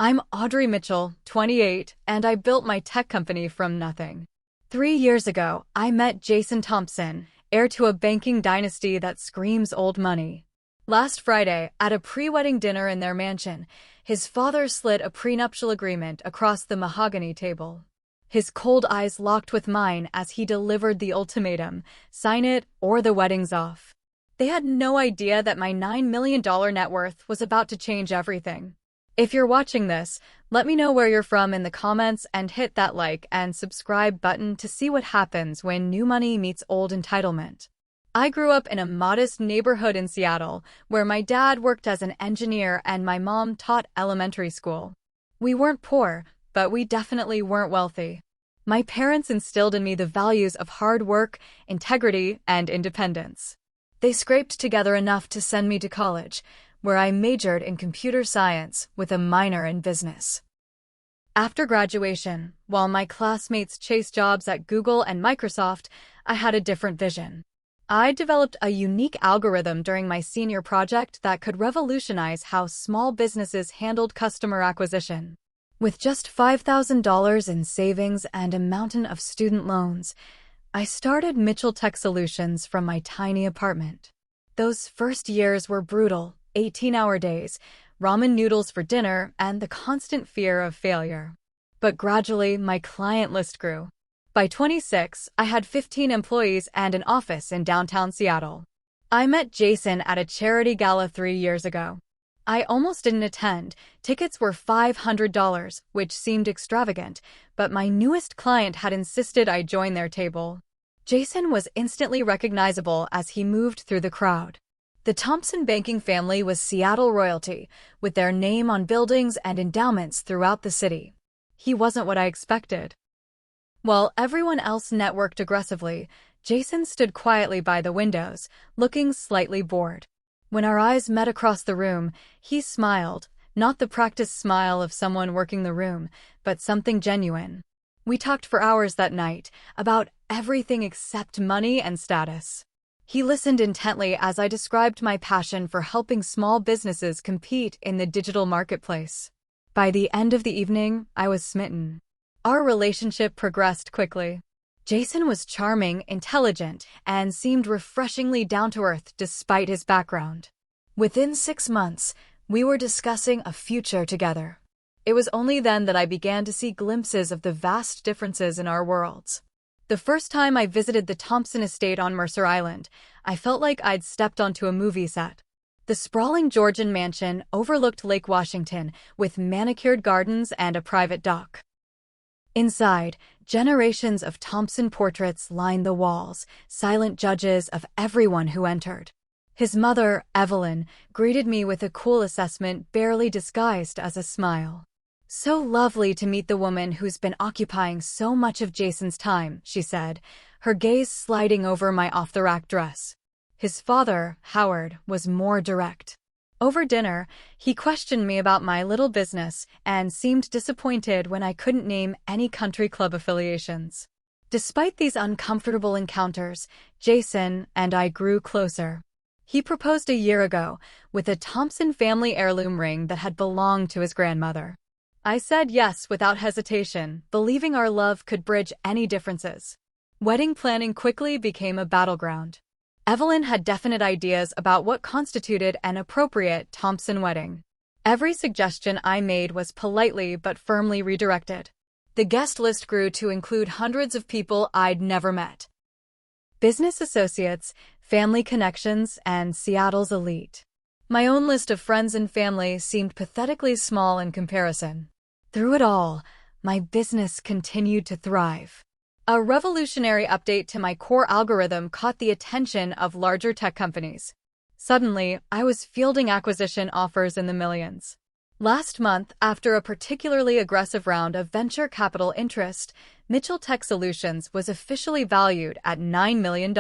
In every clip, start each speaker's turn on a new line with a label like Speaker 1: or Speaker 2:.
Speaker 1: I'm Audrey Mitchell, 28, and I built my tech company from nothing. 3 years ago, I met Jason Thompson, heir to a banking dynasty that screams old money. Last Friday, at a pre-wedding dinner in their mansion, his father slid a prenuptial agreement across the mahogany table. His cold eyes locked with mine as he delivered the ultimatum: sign it or the wedding's off. They had no idea that my $9 million net worth was about to change everything. If you're watching this, let me know where you're from in the comments and hit that like and subscribe button to see what happens when new money meets old entitlement. I grew up in a modest neighborhood in Seattle, where my dad worked as an engineer and my mom taught elementary school. We weren't poor, but we definitely weren't wealthy. My parents instilled in me the values of hard work, integrity, and independence. They scraped together enough to send me to college, where I majored in computer science with a minor in business. After graduation, while my classmates chased jobs at Google and Microsoft, I had a different vision. I developed a unique algorithm during my senior project that could revolutionize how small businesses handled customer acquisition. With just $5,000 in savings and a mountain of student loans, I started Mitchell Tech Solutions from my tiny apartment. Those first years were brutal: 18-hour days, ramen noodles for dinner, and the constant fear of failure. But gradually, my client list grew. By 26, I had 15 employees and an office in downtown Seattle. I met Jason at a charity gala 3 years ago. I almost didn't attend. Tickets were $500, which seemed extravagant, but my newest client had insisted I join their table. Jason was instantly recognizable as he moved through the crowd. The Thompson banking family was Seattle royalty, with their name on buildings and endowments throughout the city. He wasn't what I expected. While everyone else networked aggressively, Jason stood quietly by the windows, looking slightly bored. When our eyes met across the room, he smiled, not the practiced smile of someone working the room, but something genuine. We talked for hours that night, about everything except money and status. He listened intently as I described my passion for helping small businesses compete in the digital marketplace. By the end of the evening, I was smitten. Our relationship progressed quickly. Jason was charming, intelligent, and seemed refreshingly down-to-earth despite his background. Within 6 months, we were discussing a future together. It was only then that I began to see glimpses of the vast differences in our worlds. The first time I visited the Thompson estate on Mercer Island, I felt like I'd stepped onto a movie set. The sprawling Georgian mansion overlooked Lake Washington, with manicured gardens and a private dock. Inside, generations of Thompson portraits lined the walls, silent judges of everyone who entered. His mother, Evelyn, greeted me with a cool assessment barely disguised as a smile. "So lovely to meet the woman who's been occupying so much of Jason's time," she said, her gaze sliding over my off-the-rack dress. His father, Howard, was more direct. Over dinner, he questioned me about my little business and seemed disappointed when I couldn't name any country club affiliations. Despite these uncomfortable encounters, Jason and I grew closer. He proposed a year ago, with a Thompson family heirloom ring that had belonged to his grandmother. I said yes without hesitation, believing our love could bridge any differences. Wedding planning quickly became a battleground. Evelyn had definite ideas about what constituted an appropriate Thompson wedding. Every suggestion I made was politely but firmly redirected. The guest list grew to include hundreds of people I'd never met. Business associates, family connections, and Seattle's elite. My own list of friends and family seemed pathetically small in comparison. Through it all, my business continued to thrive. A revolutionary update to my core algorithm caught the attention of larger tech companies. Suddenly, I was fielding acquisition offers in the millions. Last month, after a particularly aggressive round of venture capital interest, Mitchell Tech Solutions was officially valued at $9 million.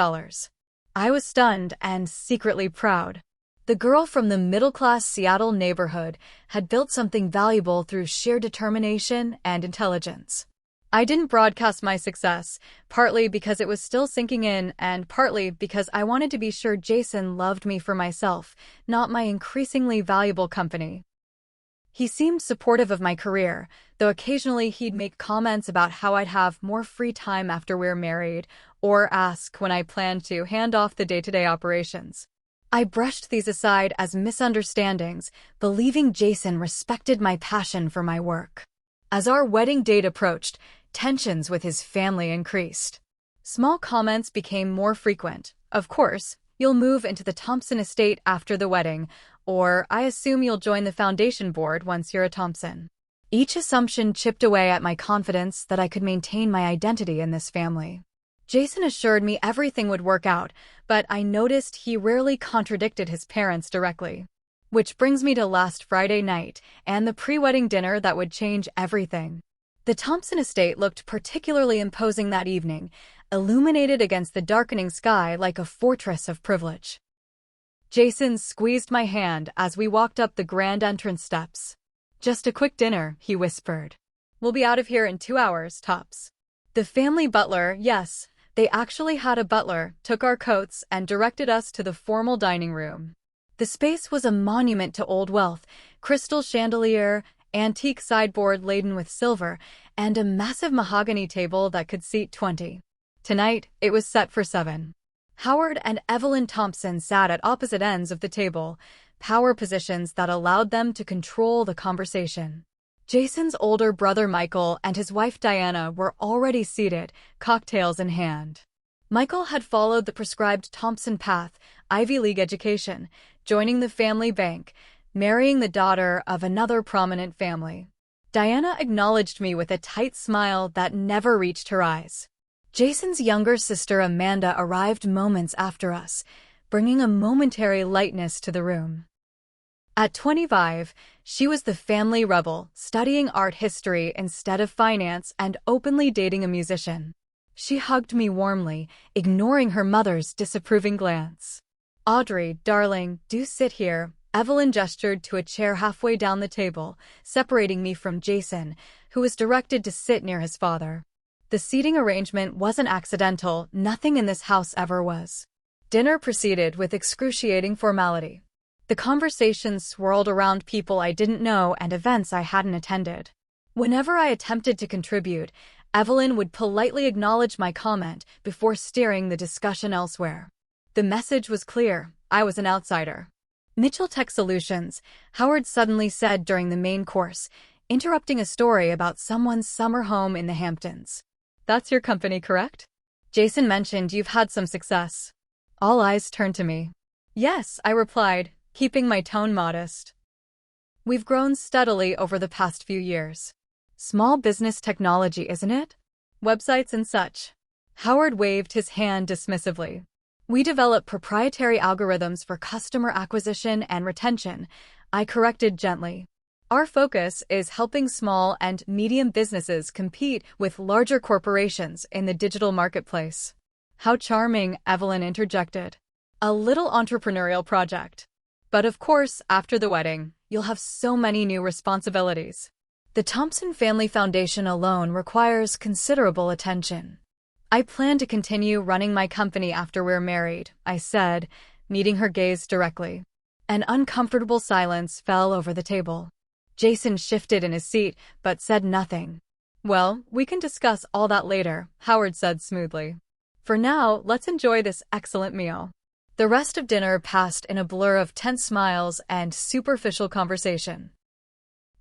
Speaker 1: I was stunned and secretly proud. The girl from the middle-class Seattle neighborhood had built something valuable through sheer determination and intelligence. I didn't broadcast my success, partly because it was still sinking in and partly because I wanted to be sure Jason loved me for myself, not my increasingly valuable company. He seemed supportive of my career, though occasionally he'd make comments about how I'd have more free time after we're married, or ask when I planned to hand off the day-to-day operations. I brushed these aside as misunderstandings, believing Jason respected my passion for my work. As our wedding date approached, tensions with his family increased. Small comments became more frequent. Of course, you'll move into the Thompson estate after the wedding, or I assume you'll join the foundation board once you're a Thompson. Each assumption chipped away at my confidence that I could maintain my identity in this family. Jason assured me everything would work out, but I noticed he rarely contradicted his parents directly. Which brings me to last Friday night and the pre-wedding dinner that would change everything. The Thompson estate looked particularly imposing that evening, illuminated against the darkening sky like a fortress of privilege. Jason squeezed my hand as we walked up the grand entrance steps. "Just a quick dinner," he whispered. "We'll be out of here in 2 hours, tops." The family butler, yes, they actually had a butler, took our coats and directed us to the formal dining room. The space was a monument to old wealth, crystal chandelier, antique sideboard laden with silver, and a massive mahogany table that could seat 20. Tonight, it was set for 7. Howard and Evelyn Thompson sat at opposite ends of the table, power positions that allowed them to control the conversation. Jason's older brother Michael and his wife Diana were already seated, cocktails in hand. Michael had followed the prescribed Thompson path, Ivy League education, joining the family bank, marrying the daughter of another prominent family. Diana acknowledged me with a tight smile that never reached her eyes. Jason's younger sister Amanda arrived moments after us, bringing a momentary lightness to the room. At 25, she was the family rebel, studying art history instead of finance and openly dating a musician. She hugged me warmly, ignoring her mother's disapproving glance. "Audrey, darling, do sit here." Evelyn gestured to a chair halfway down the table, separating me from Jason, who was directed to sit near his father. The seating arrangement wasn't accidental, nothing in this house ever was. Dinner proceeded with excruciating formality. The conversation swirled around people I didn't know and events I hadn't attended. Whenever I attempted to contribute, Evelyn would politely acknowledge my comment before steering the discussion elsewhere. The message was clear: I was an outsider. "Mitchell Tech Solutions," Howard suddenly said during the main course, interrupting a story about someone's summer home in the Hamptons. "That's your company, correct? Jason mentioned you've had some success." All eyes turned to me. "Yes," I replied, keeping my tone modest. "We've grown steadily over the past few years. Small business technology, isn't it? Websites and such." Howard waved his hand dismissively. "We develop proprietary algorithms for customer acquisition and retention," I corrected gently. "Our focus is helping small and medium businesses compete with larger corporations in the digital marketplace." "How charming," Evelyn interjected. "A little entrepreneurial project. But of course, after the wedding, you'll have so many new responsibilities. The Thompson Family Foundation alone requires considerable attention." "I plan to continue running my company after we're married," I said, meeting her gaze directly. An uncomfortable silence fell over the table. Jason shifted in his seat, but said nothing. "Well, we can discuss all that later," Howard said smoothly. "For now, let's enjoy this excellent meal." The rest of dinner passed in a blur of tense smiles and superficial conversation.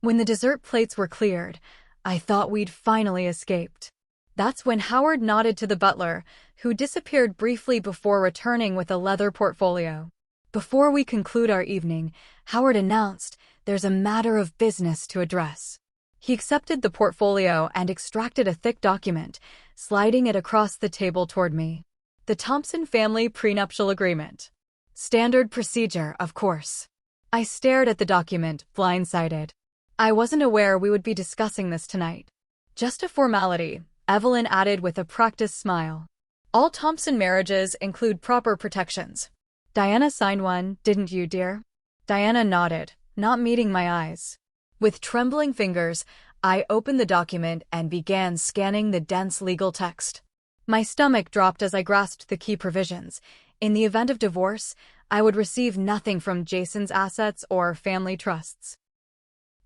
Speaker 1: When the dessert plates were cleared, I thought we'd finally escaped. That's when Howard nodded to the butler, who disappeared briefly before returning with a leather portfolio. "Before we conclude our evening," Howard announced, "there's a matter of business to address." He accepted the portfolio and extracted a thick document, sliding it across the table toward me. "The Thompson family prenuptial agreement. Standard procedure, of course." I stared at the document, blindsided. I wasn't aware we would be discussing this tonight. "Just a formality," Evelyn added with a practiced smile. "All Thompson marriages include proper protections." "Diana signed one, didn't you, dear?" Diana nodded, not meeting my eyes. With trembling fingers, I opened the document and began scanning the dense legal text. My stomach dropped as I grasped the key provisions. In the event of divorce, I would receive nothing from Jason's assets or family trusts.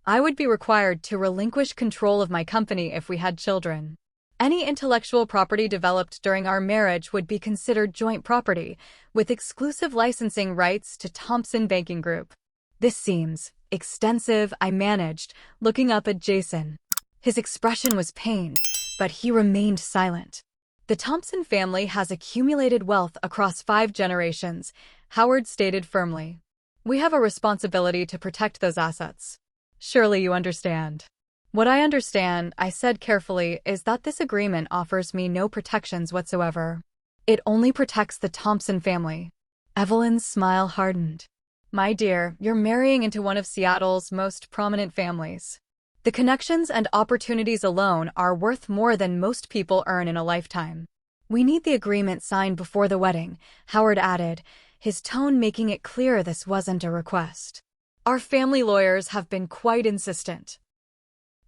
Speaker 1: I would be required to relinquish control of my company if we had children. Any intellectual property developed during our marriage would be considered joint property, with exclusive licensing rights to Thompson Banking Group. This seems extensive, I managed, looking up at Jason. His expression was pained, but he remained silent. The Thompson family has accumulated wealth across 5 generations, Howard stated firmly. We have a responsibility to protect those assets. Surely you understand. What I understand, I said carefully, is that this agreement offers me no protections whatsoever. It only protects the Thompson family. Evelyn's smile hardened. My dear, you're marrying into one of Seattle's most prominent families. The connections and opportunities alone are worth more than most people earn in a lifetime. We need the agreement signed before the wedding, Howard added, his tone making it clear this wasn't a request. Our family lawyers have been quite insistent.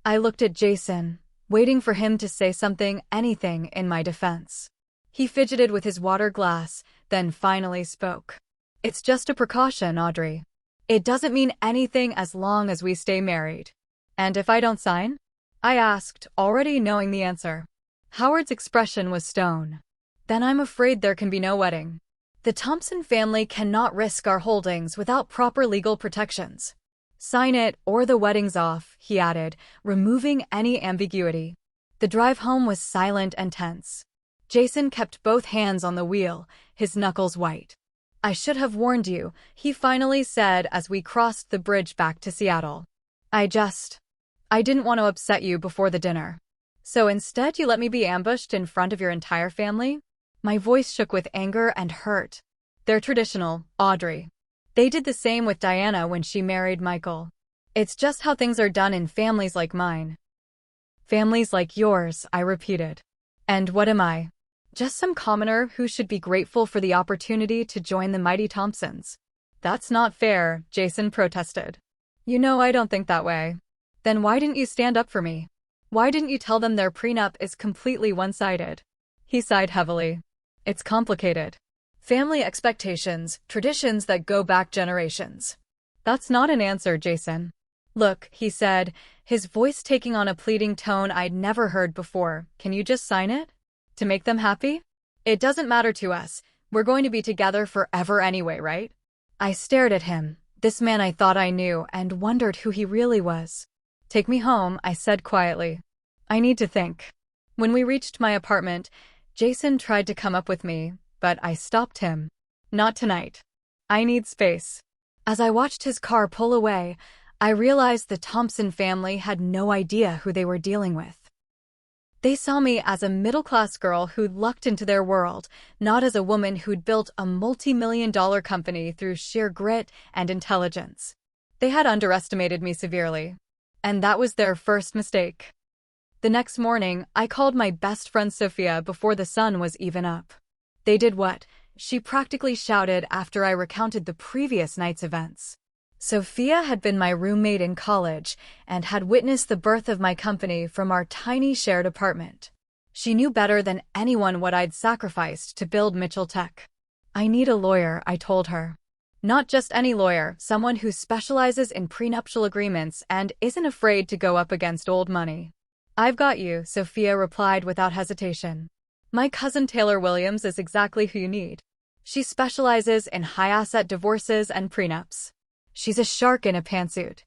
Speaker 1: I looked at Jason, waiting for him to say something, anything in my defense. He fidgeted with his water glass, then finally spoke. It's just a precaution, Audrey. It doesn't mean anything as long as we stay married. And if I don't sign? I asked, already knowing the answer. Howard's expression was stone. Then I'm afraid there can be no wedding. The Thompson family cannot risk our holdings without proper legal protections. Sign it, or the wedding's off, he added, removing any ambiguity. The drive home was silent and tense. Jason kept both hands on the wheel, his knuckles white. I should have warned you, he finally said as we crossed the bridge back to Seattle. I didn't want to upset you before the dinner. So instead you let me be ambushed in front of your entire family? My voice shook with anger and hurt. They're traditional, Audrey. They did the same with Diana when she married Michael. It's just how things are done in families like mine. Families like yours, I repeated. And what am I? Just some commoner who should be grateful for the opportunity to join the mighty Thompsons. That's not fair, Jason protested. You know I don't think that way. Then why didn't you stand up for me? Why didn't you tell them their prenup is completely one-sided? He sighed heavily. It's complicated. Family expectations, traditions that go back generations. That's not an answer, Jason. Look, he said, his voice taking on a pleading tone I'd never heard before. Can you just sign it? To make them happy? It doesn't matter to us. We're going to be together forever anyway, right? I stared at him, this man I thought I knew, and wondered who he really was. Take me home, I said quietly. I need to think. When we reached my apartment, Jason tried to come up with me, but I stopped him. Not tonight. I need space. As I watched his car pull away, I realized the Thompson family had no idea who they were dealing with. They saw me as a middle-class girl who'd lucked into their world, not as a woman who'd built a multi-million-dollar company through sheer grit and intelligence. They had underestimated me severely. And that was their first mistake. The next morning, I called my best friend Sophia before the sun was even up. They did what? She practically shouted after I recounted the previous night's events. Sophia had been my roommate in college and had witnessed the birth of my company from our tiny shared apartment. She knew better than anyone what I'd sacrificed to build Mitchell Tech. I need a lawyer, I told her. Not just any lawyer, someone who specializes in prenuptial agreements and isn't afraid to go up against old money. I've got you, Sophia replied without hesitation. My cousin Taylor Williams is exactly who you need. She specializes in high-asset divorces and prenups. She's a shark in a pantsuit.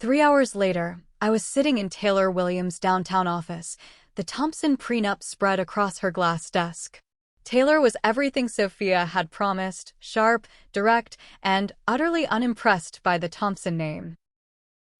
Speaker 1: 3 hours later, I was sitting in Taylor Williams' downtown office, the Thompson prenup spread across her glass desk. Taylor was everything Sophia had promised, sharp, direct, and utterly unimpressed by the Thompson name.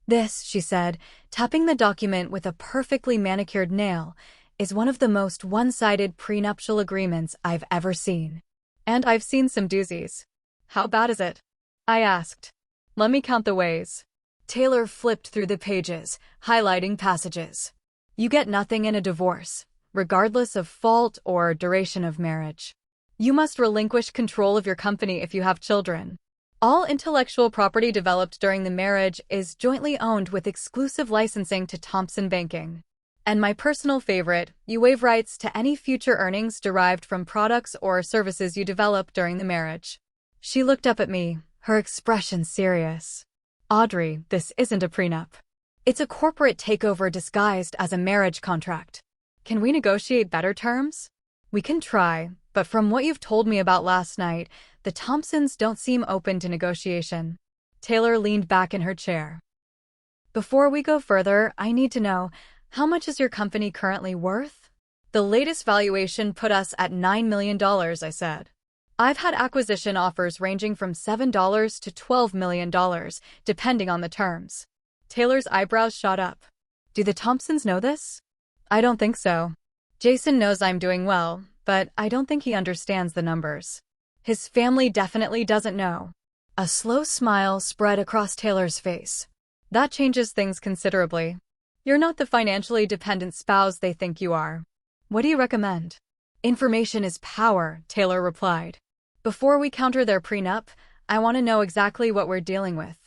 Speaker 1: This, she said, tapping the document with a perfectly manicured nail, is one of the most one-sided prenuptial agreements I've ever seen. And I've seen some doozies. How bad is it? I asked. Let me count the ways. Taylor flipped through the pages, highlighting passages. You get nothing in a divorce, regardless of fault or duration of marriage. You must relinquish control of your company if you have children. All intellectual property developed during the marriage is jointly owned with exclusive licensing to Thompson Banking. And my personal favorite, you waive rights to any future earnings derived from products or services you develop during the marriage. She looked up at me, her expression serious. Audrey, this isn't a prenup. It's a corporate takeover disguised as a marriage contract. Can we negotiate better terms? We can try, but from what you've told me about last night, the Thompsons don't seem open to negotiation. Taylor leaned back in her chair. Before we go further, I need to know, how much is your company currently worth? The latest valuation put us at $9 million, I said. I've had acquisition offers ranging from $7 to $12 million, depending on the terms. Taylor's eyebrows shot up. Do the Thompsons know this? I don't think so. Jason knows I'm doing well, but I don't think he understands the numbers. His family definitely doesn't know. A slow smile spread across Taylor's face. That changes things considerably. You're not the financially dependent spouse they think you are. What do you recommend? Information is power, Taylor replied. Before we counter their prenup, I want to know exactly what we're dealing with.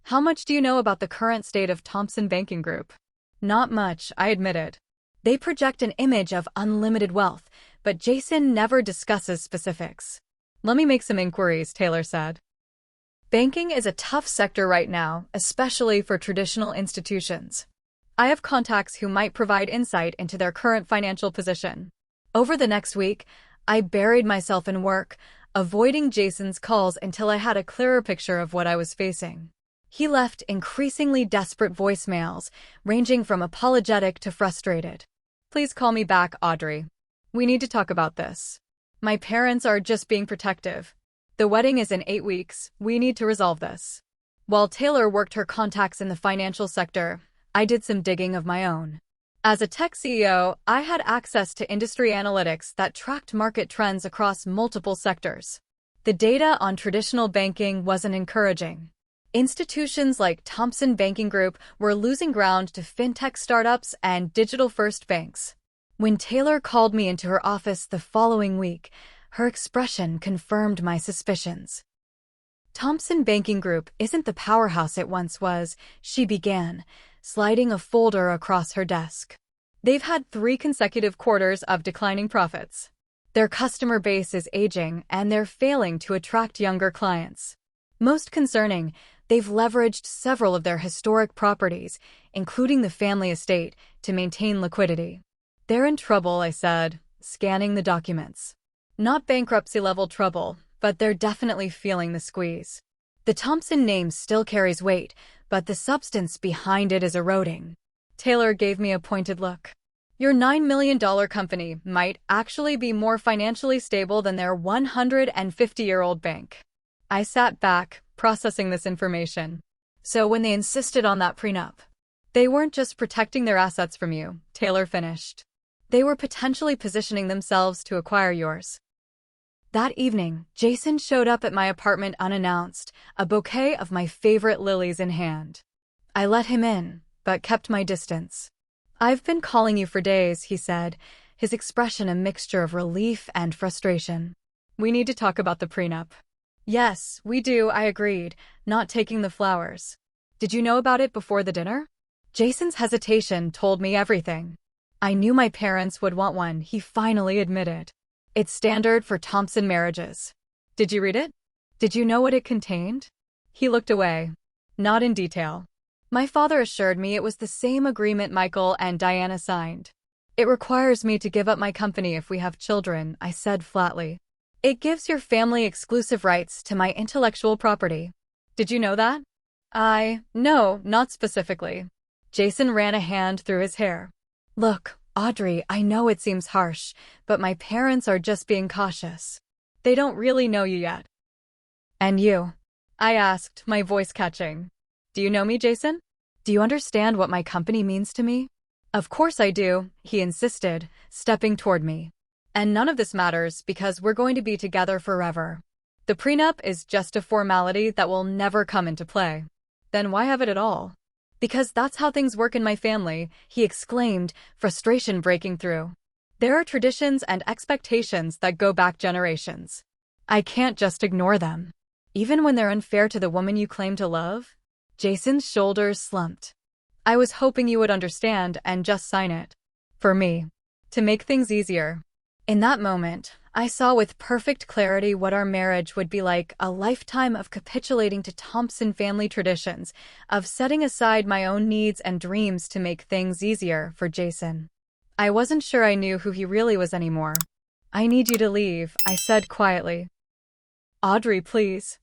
Speaker 1: How much do you know about the current state of Thompson Banking Group? Not much, I admitted. They project an image of unlimited wealth, but Jason never discusses specifics. Let me make some inquiries, Taylor said. Banking is a tough sector right now, especially for traditional institutions. I have contacts who might provide insight into their current financial position. Over the next week, I buried myself in work, avoiding Jason's calls until I had a clearer picture of what I was facing. He left increasingly desperate voicemails, ranging from apologetic to frustrated. Please call me back, Audrey. We need to talk about this. My parents are just being protective. The wedding is in 8 weeks. We need to resolve this. While Taylor worked her contacts in the financial sector, I did some digging of my own. As a tech CEO, I had access to industry analytics that tracked market trends across multiple sectors. The data on traditional banking wasn't encouraging. Institutions like Thompson Banking Group were losing ground to fintech startups and digital-first banks. When Taylor called me into her office the following week, her expression confirmed my suspicions. Thompson Banking Group isn't the powerhouse it once was, she began, sliding a folder across her desk. They've had 3 consecutive quarters of declining profits. Their customer base is aging, and they're failing to attract younger clients. Most concerning, they've leveraged several of their historic properties, including the family estate, to maintain liquidity. They're in trouble, I said, scanning the documents. Not bankruptcy-level trouble, but they're definitely feeling the squeeze. The Thompson name still carries weight, but the substance behind it is eroding. Taylor gave me a pointed look. Your $9 million company might actually be more financially stable than their 150-year-old bank. I sat back, processing this information. So when they insisted on that prenup, they weren't just protecting their assets from you, Taylor finished. They were potentially positioning themselves to acquire yours. That evening, Jason showed up at my apartment unannounced, a bouquet of my favorite lilies in hand. I let him in, but kept my distance. I've been calling you for days, he said, his expression a mixture of relief and frustration. We need to talk about the prenup. Yes, we do, I agreed, not taking the flowers. Did you know about it before the dinner? Jason's hesitation told me everything. I knew my parents would want one, he finally admitted. It's standard for Thompson marriages. Did you read it? Did you know what it contained? He looked away. Not in detail. My father assured me it was the same agreement Michael and Diana signed. It requires me to give up my company if we have children, I said flatly. It gives your family exclusive rights to my intellectual property. Did you know that? No, not specifically. Jason ran a hand through his hair. Look, Audrey, I know it seems harsh, but my parents are just being cautious. They don't really know you yet. And you? I asked, my voice catching. Do you know me, Jason? Do you understand what my company means to me? Of course I do, he insisted, stepping toward me. And none of this matters because we're going to be together forever. The prenup is just a formality that will never come into play. Then why have it at all? Because that's how things work in my family, he exclaimed, frustration breaking through. There are traditions and expectations that go back generations. I can't just ignore them. Even when they're unfair to the woman you claim to love? Jason's shoulders slumped. I was hoping you would understand and just sign it. For me. To make things easier. In that moment, I saw with perfect clarity what our marriage would be like, a lifetime of capitulating to Thompson family traditions, of setting aside my own needs and dreams to make things easier for Jason. I wasn't sure I knew who he really was anymore. I need you to leave, I said quietly. Audrey, please.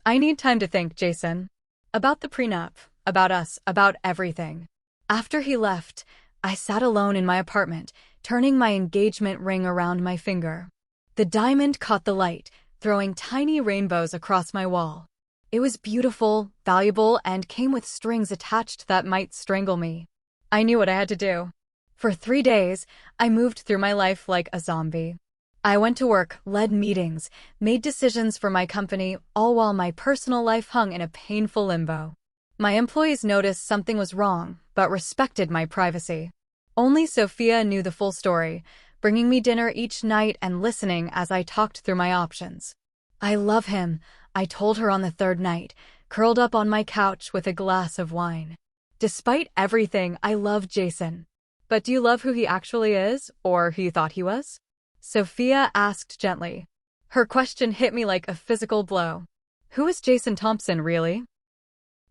Speaker 1: I need time to think, Jason. About the prenup, about us, about everything. After he left, I sat alone in my apartment, turning my engagement ring around my finger. The diamond caught the light, throwing tiny rainbows across my wall. It was beautiful, valuable, and came with strings attached that might strangle me. I knew what I had to do. For 3 days, I moved through my life like a zombie. I went to work, led meetings, made decisions for my company, all while my personal life hung in a painful limbo. My employees noticed something was wrong, but respected my privacy. Only Sophia knew the full story, bringing me dinner each night and listening as I talked through my options. I love him, I told her on the 3rd night, curled up on my couch with a glass of wine. Despite everything, I love Jason. But do you love who he actually is, or who you thought he was? Sophia asked gently. Her question hit me like a physical blow. Who is Jason Thompson, really?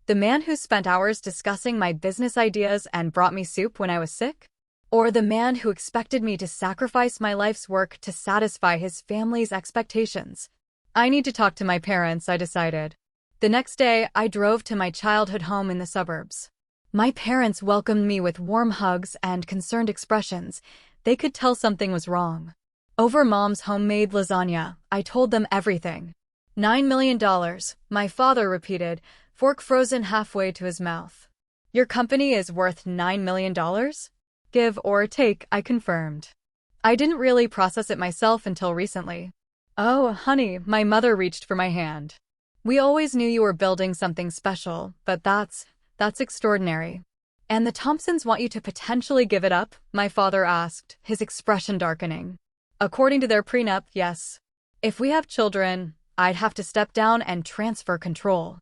Speaker 1: The man who spent hours discussing my business ideas and brought me soup when I was sick? Or the man who expected me to sacrifice my life's work to satisfy his family's expectations? I need to talk to my parents, I decided. The next day, I drove to my childhood home in the suburbs. My parents welcomed me with warm hugs and concerned expressions. They could tell something was wrong. Over Mom's homemade lasagna, I told them everything. $9 million, my father repeated, fork frozen halfway to his mouth. Your company is worth $9 million? Give or take, I confirmed. I didn't really process it myself until recently. Oh, honey, my mother reached for my hand. We always knew you were building something special, but that's extraordinary. And the Thompsons want you to potentially give it up? My father asked, his expression darkening. According to their prenup, yes. If we have children, I'd have to step down and transfer control.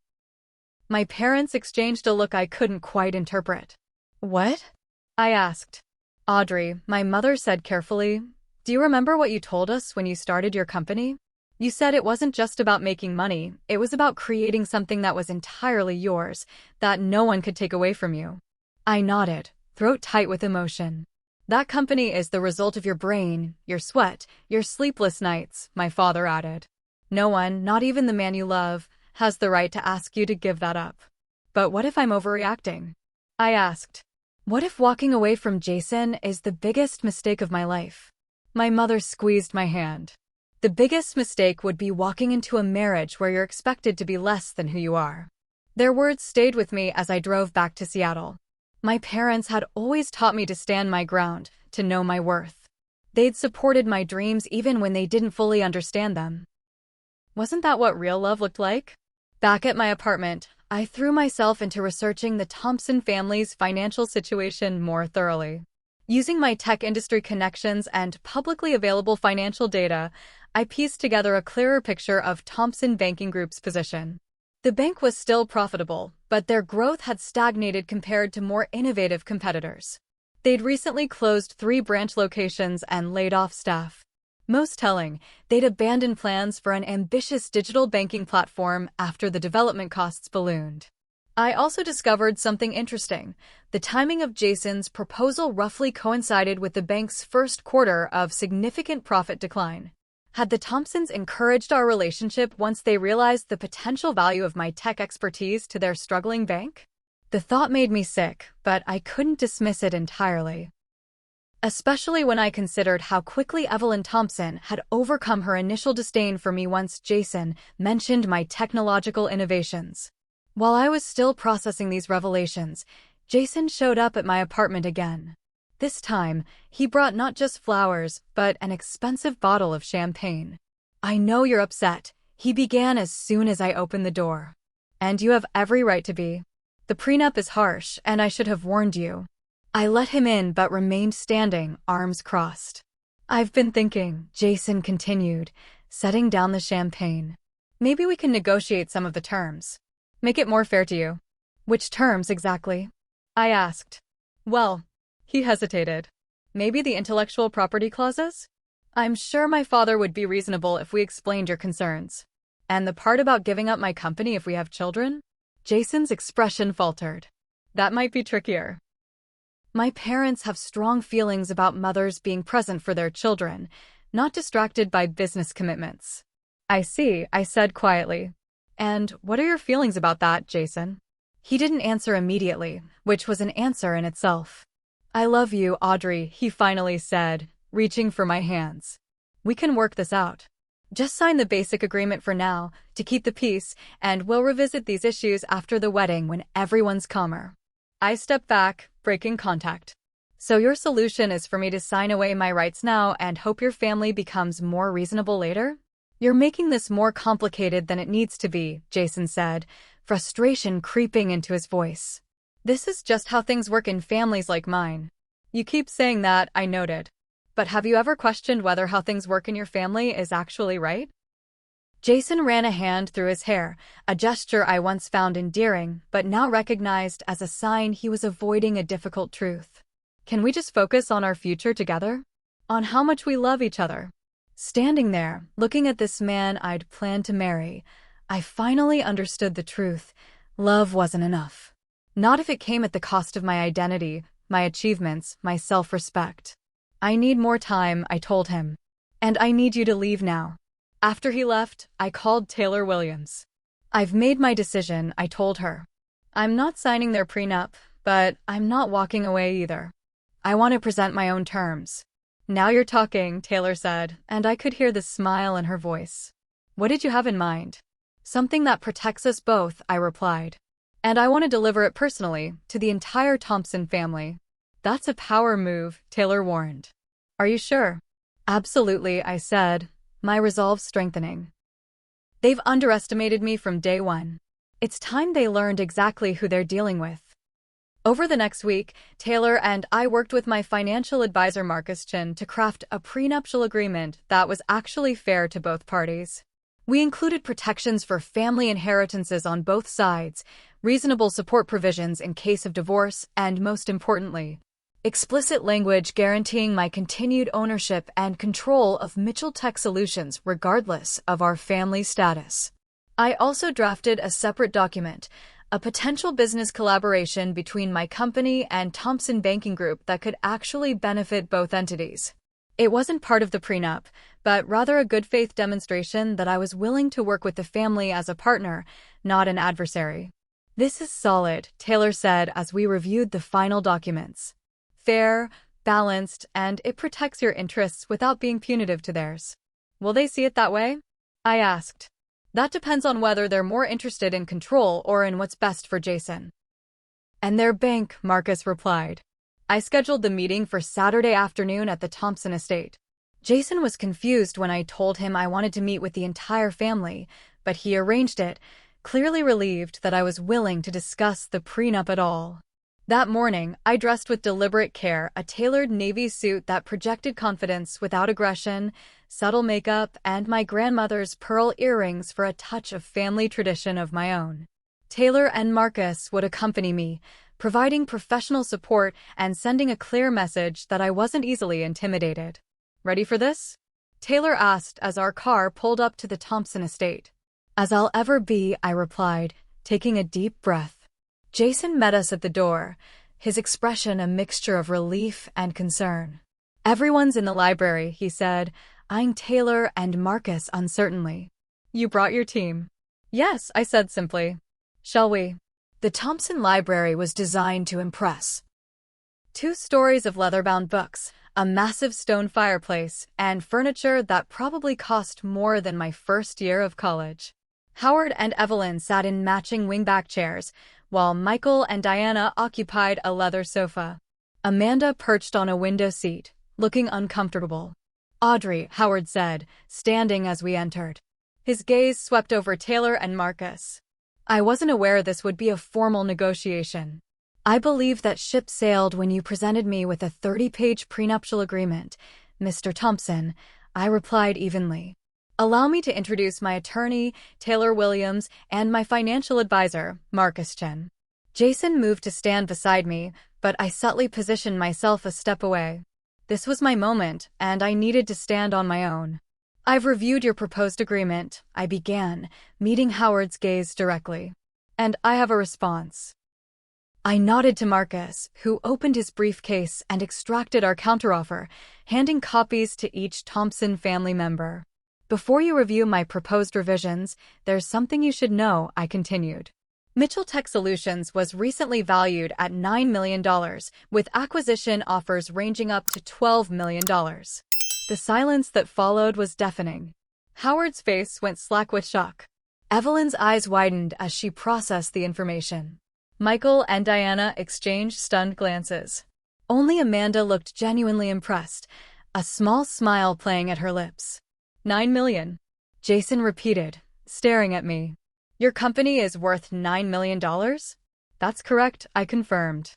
Speaker 1: My parents exchanged a look I couldn't quite interpret. What? I asked. Audrey, my mother said carefully, do you remember what you told us when you started your company? You said it wasn't just about making money, it was about creating something that was entirely yours, that no one could take away from you. I nodded, throat tight with emotion. That company is the result of your brain, your sweat, your sleepless nights, my father added. No one, not even the man you love, has the right to ask you to give that up. But what if I'm overreacting? I asked. What if walking away from Jason is the biggest mistake of my life? My mother squeezed my hand. The biggest mistake would be walking into a marriage where you're expected to be less than who you are. Their words stayed with me as I drove back to Seattle. My parents had always taught me to stand my ground, to know my worth. They'd supported my dreams even when they didn't fully understand them. Wasn't that what real love looked like? Back at my apartment, I threw myself into researching the Thompson family's financial situation more thoroughly. Using my tech industry connections and publicly available financial data, I pieced together a clearer picture of Thompson Banking Group's position. The bank was still profitable, but their growth had stagnated compared to more innovative competitors. They'd recently closed 3 branch locations and laid off staff. Most telling, they'd abandoned plans for an ambitious digital banking platform after the development costs ballooned. I also discovered something interesting. The timing of Jason's proposal roughly coincided with the bank's first quarter of significant profit decline. Had the Thompsons encouraged our relationship once they realized the potential value of my tech expertise to their struggling bank? The thought made me sick, but I couldn't dismiss it entirely. Especially when I considered how quickly Evelyn Thompson had overcome her initial disdain for me once Jason mentioned my technological innovations. While I was still processing these revelations, Jason showed up at my apartment again. This time, he brought not just flowers, but an expensive bottle of champagne. I know you're upset, he began as soon as I opened the door. And you have every right to be. The prenup is harsh, and I should have warned you. I let him in but remained standing, arms crossed. I've been thinking, Jason continued, setting down the champagne. Maybe we can negotiate some of the terms. Make it more fair to you. Which terms exactly? I asked. Well, he hesitated. Maybe the intellectual property clauses? I'm sure my father would be reasonable if we explained your concerns. And the part about giving up my company if we have children? Jason's expression faltered. That might be trickier. My parents have strong feelings about mothers being present for their children, not distracted by business commitments. I see, I said quietly. And what are your feelings about that, Jason? He didn't answer immediately, which was an answer in itself. I love you, Audrey, he finally said, reaching for my hands. We can work this out. Just sign the basic agreement for now, to keep the peace, and we'll revisit these issues after the wedding when everyone's calmer. I stepped back, breaking contact. So your solution is for me to sign away my rights now and hope your family becomes more reasonable later? You're making this more complicated than it needs to be, Jason said, frustration creeping into his voice. This is just how things work in families like mine. You keep saying that, I noted. But have you ever questioned whether how things work in your family is actually right? Jason ran a hand through his hair, a gesture I once found endearing, but now recognized as a sign he was avoiding a difficult truth. Can we just focus on our future together? On how much we love each other? Standing there, looking at this man I'd planned to marry, I finally understood the truth. Love wasn't enough. Not if it came at the cost of my identity, my achievements, my self-respect. I need more time, I told him. And I need you to leave now. After he left, I called Taylor Williams. I've made my decision, I told her. I'm not signing their prenup, but I'm not walking away either. I want to present my own terms. Now you're talking, Taylor said, and I could hear the smile in her voice. What did you have in mind? Something that protects us both, I replied. And I want to deliver it personally, to the entire Thompson family. That's a power move, Taylor warned. Are you sure? Absolutely, I said, my resolve strengthening. They've underestimated me from day one. It's time they learned exactly who they're dealing with. Over the next week, Taylor and I worked with my financial advisor Marcus Chin to craft a prenuptial agreement that was actually fair to both parties. We included protections for family inheritances on both sides, reasonable support provisions in case of divorce, and most importantly, explicit language guaranteeing my continued ownership and control of Mitchell Tech Solutions regardless of our family status. I also drafted a separate document, a potential business collaboration between my company and Thompson Banking Group that could actually benefit both entities. It wasn't part of the prenup, but rather a good faith demonstration that I was willing to work with the family as a partner, not an adversary. This is solid, Taylor said as we reviewed the final documents. Fair, balanced, and it protects your interests without being punitive to theirs. Will they see it that way? I asked. That depends on whether they're more interested in control or in what's best for Jason. And their bank, Marcus replied. I scheduled the meeting for Saturday afternoon at the Thompson estate. Jason was confused when I told him I wanted to meet with the entire family, but he arranged it, clearly relieved that I was willing to discuss the prenup at all. That morning, I dressed with deliberate care, a tailored navy suit that projected confidence without aggression, subtle makeup, and my grandmother's pearl earrings for a touch of family tradition of my own. Taylor and Marcus would accompany me, providing professional support and sending a clear message that I wasn't easily intimidated. Ready for this? Taylor asked as our car pulled up to the Thompson estate. As I'll ever be, I replied, taking a deep breath. Jason met us at the door, his expression a mixture of relief and concern. Everyone's in the library, he said, eyeing Taylor and Marcus uncertainly. You brought your team. Yes, I said simply. Shall we? The Thompson Library was designed to impress. 2 stories of leather-bound books, a massive stone fireplace, and furniture that probably cost more than my first year of college. Howard and Evelyn sat in matching wingback chairs, while Michael and Diana occupied a leather sofa. Amanda perched on a window seat, looking uncomfortable. Audrey, Howard said, standing as we entered. His gaze swept over Taylor and Marcus. I wasn't aware this would be a formal negotiation. I believe that ship sailed when you presented me with a 30-page prenuptial agreement, Mr. Thompson, I replied evenly. Allow me to introduce my attorney, Taylor Williams, and my financial advisor, Marcus Chin. Jason moved to stand beside me, but I subtly positioned myself a step away. This was my moment, and I needed to stand on my own. "I've reviewed your proposed agreement," I began, meeting Howard's gaze directly. "And I have a response." I nodded to Marcus, who opened his briefcase and extracted our counteroffer, handing copies to each Thompson family member. "Before you review my proposed revisions, there's something you should know," I continued. Mitchell Tech Solutions was recently valued at $9 million, with acquisition offers ranging up to $12 million. The silence that followed was deafening. Howard's face went slack with shock. Evelyn's eyes widened as she processed the information. Michael and Diana exchanged stunned glances. Only Amanda looked genuinely impressed, a small smile playing at her lips. "9 million," Jason repeated, staring at me. "Your company is worth $9 million? "That's correct," I confirmed.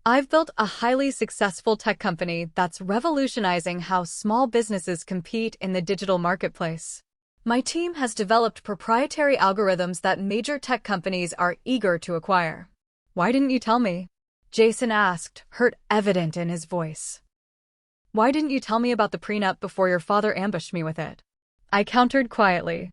Speaker 1: "I've built a highly successful tech company that's revolutionizing how small businesses compete in the digital marketplace. My team has developed proprietary algorithms that major tech companies are eager to acquire." "Why didn't you tell me?" Jason asked, hurt evident in his voice. "Why didn't you tell me about the prenup before your father ambushed me with it?" I countered quietly.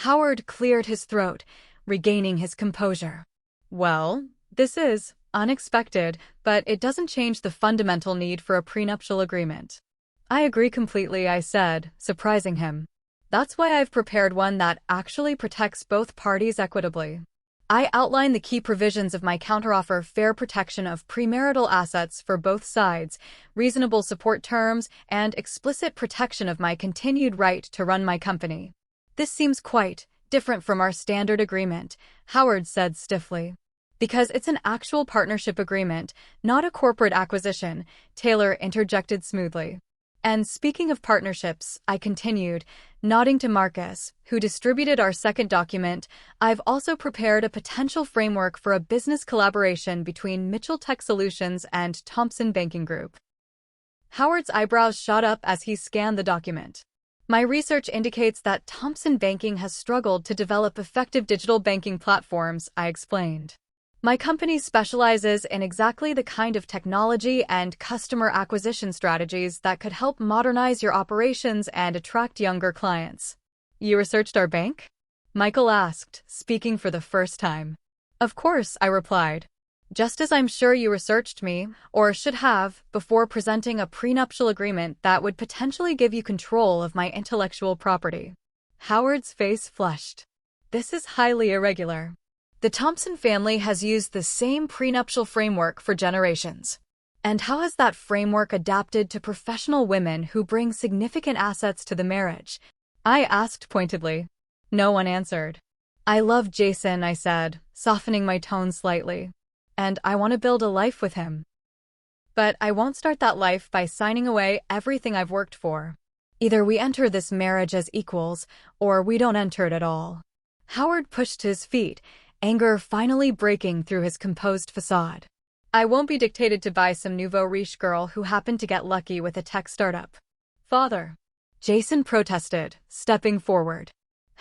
Speaker 1: Howard cleared his throat, regaining his composure. "Well, this is unexpected, but it doesn't change the fundamental need for a prenuptial agreement." "I agree completely," I said, surprising him. "That's why I've prepared one that actually protects both parties equitably. I outline the key provisions of my counteroffer: fair protection of premarital assets for both sides, reasonable support terms, and explicit protection of my continued right to run my company." "This seems quite different from our standard agreement," Howard said stiffly. "Because it's an actual partnership agreement, not a corporate acquisition," Taylor interjected smoothly. "And speaking of partnerships," I continued, nodding to Marcus, who distributed our second document, "I've also prepared a potential framework for a business collaboration between Mitchell Tech Solutions and Thompson Banking Group." Howard's eyebrows shot up as he scanned the document. "My research indicates that Thompson Banking has struggled to develop effective digital banking platforms," I explained. "My company specializes in exactly the kind of technology and customer acquisition strategies that could help modernize your operations and attract younger clients." "You researched our bank?" Michael asked, speaking for the first time. "Of course," I replied. "Just as I'm sure you researched me, or should have, before presenting a prenuptial agreement that would potentially give you control of my intellectual property." Howard's face flushed. "This is highly irregular. The Thompson family has used the same prenuptial framework for generations. And how has that framework adapted to professional women who bring significant assets to the marriage?" I asked pointedly. No one answered. "I love Jason," I said, softening my tone slightly. "And I want to build a life with him. But I won't start that life by signing away everything I've worked for. Either we enter this marriage as equals, or we don't enter it at all." Howard pushed to his feet, anger finally breaking through his composed facade. "I won't be dictated to by some nouveau riche girl who happened to get lucky with a tech startup." "Father," Jason protested, stepping forward.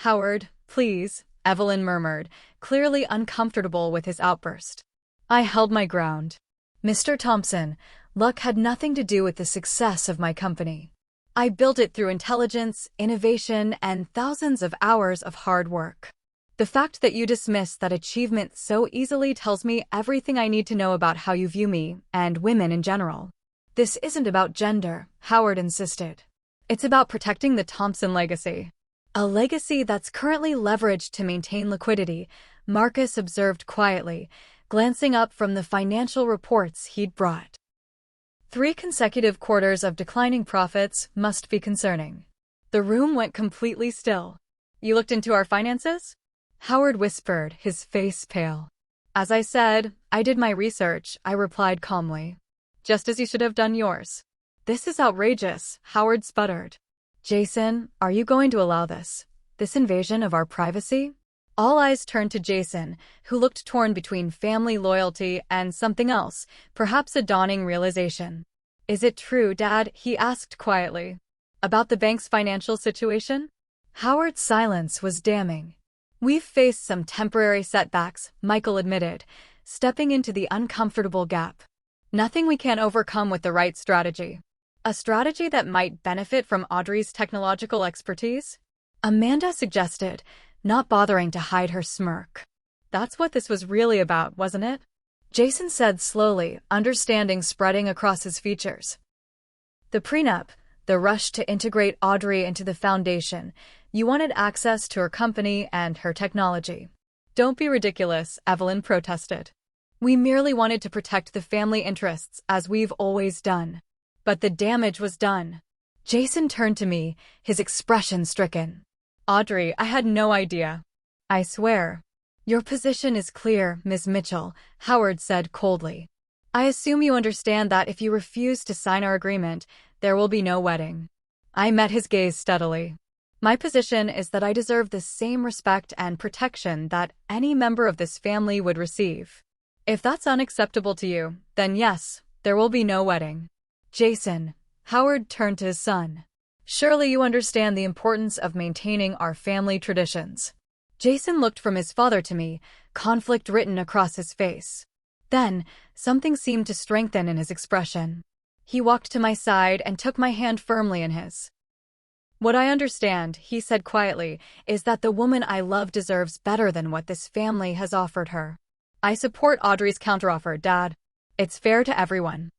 Speaker 1: "Howard, please," Evelyn murmured, clearly uncomfortable with his outburst. I held my ground. "Mr. Thompson, luck had nothing to do with the success of my company. I built it through intelligence, innovation, and thousands of hours of hard work. The fact that you dismiss that achievement so easily tells me everything I need to know about how you view me, and women in general." "This isn't about gender," Howard insisted. "It's about protecting the Thompson legacy." "A legacy that's currently leveraged to maintain liquidity," Marcus observed quietly, glancing up from the financial reports he'd brought. 3 consecutive quarters of declining profits must be concerning. The room went completely still. "You looked into our finances?" Howard whispered, his face pale. "As I said, I did my research," I replied calmly. "Just as you should have done yours." "This is outrageous," Howard sputtered. "Jason, are you going to allow this invasion of our privacy?" All eyes turned to Jason, who looked torn between family loyalty and something else, perhaps a dawning realization. "Is it true, Dad?" he asked quietly. "About the bank's financial situation?" Howard's silence was damning. "We've faced some temporary setbacks," Michael admitted, stepping into the uncomfortable gap. "Nothing we can't overcome with the right strategy." A strategy that might benefit from Audrey's technological expertise? Amanda suggested, not bothering to hide her smirk. That's what this was really about, wasn't it? Jason said slowly, understanding spreading across his features. The prenup, the rush to integrate Audrey into the foundation. You wanted access to her company and her technology. Don't be ridiculous, Evelyn protested. We merely wanted to protect the family interests, as we've always done. But the damage was done. Jason turned to me, his expression stricken. Audrey, I had no idea. I swear. Your position is clear, Ms. Mitchell, Howard said coldly. I assume you understand that if you refuse to sign our agreement, there will be no wedding. I met his gaze steadily. My position is that I deserve the same respect and protection that any member of this family would receive. If that's unacceptable to you, then yes, there will be no wedding. Jason, Howard turned to his son. Surely you understand the importance of maintaining our family traditions. Jason looked from his father to me, conflict written across his face. Then, something seemed to strengthen in his expression. He walked to my side and took my hand firmly in his. What I understand, he said quietly, is that the woman I love deserves better than what this family has offered her. I support Audrey's counteroffer, Dad. It's fair to everyone.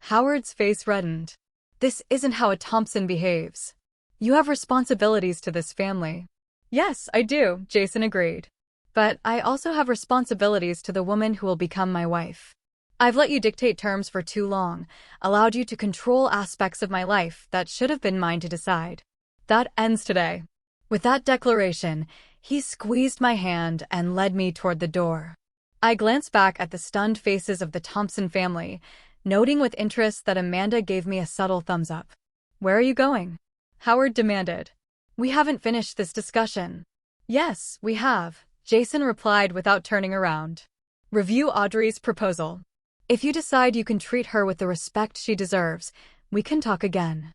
Speaker 1: Howard's face reddened. This isn't how a Thompson behaves. You have responsibilities to this family. Yes, I do, Jason agreed. But I also have responsibilities to the woman who will become my wife. I've let you dictate terms for too long, allowed you to control aspects of my life that should have been mine to decide. That ends today. With that declaration, he squeezed my hand and led me toward the door. I glanced back at the stunned faces of the Thompson family, noting with interest that Amanda gave me a subtle thumbs up. Where are you going? Howard demanded. We haven't finished this discussion. Yes, we have, Jason replied without turning around. Review Audrey's proposal. If you decide you can treat her with the respect she deserves, we can talk again.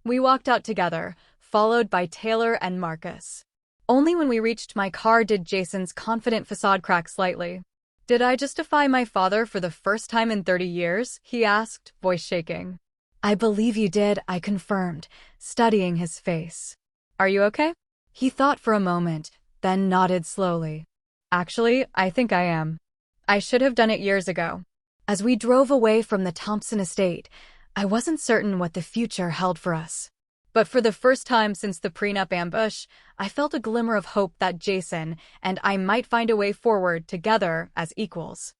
Speaker 1: We walked out together, followed by Taylor and Marcus. Only when we reached my car did Jason's confident facade crack slightly. Did I justify my father for the first time in 30 years? He asked, voice shaking. I believe you did, I confirmed, studying his face. Are you okay? He thought for a moment, then nodded slowly. Actually, I think I am. I should have done it years ago. As we drove away from the Thompson estate, I wasn't certain what the future held for us. But for the first time since the prenup ambush, I felt a glimmer of hope that Jason and I might find a way forward together as equals.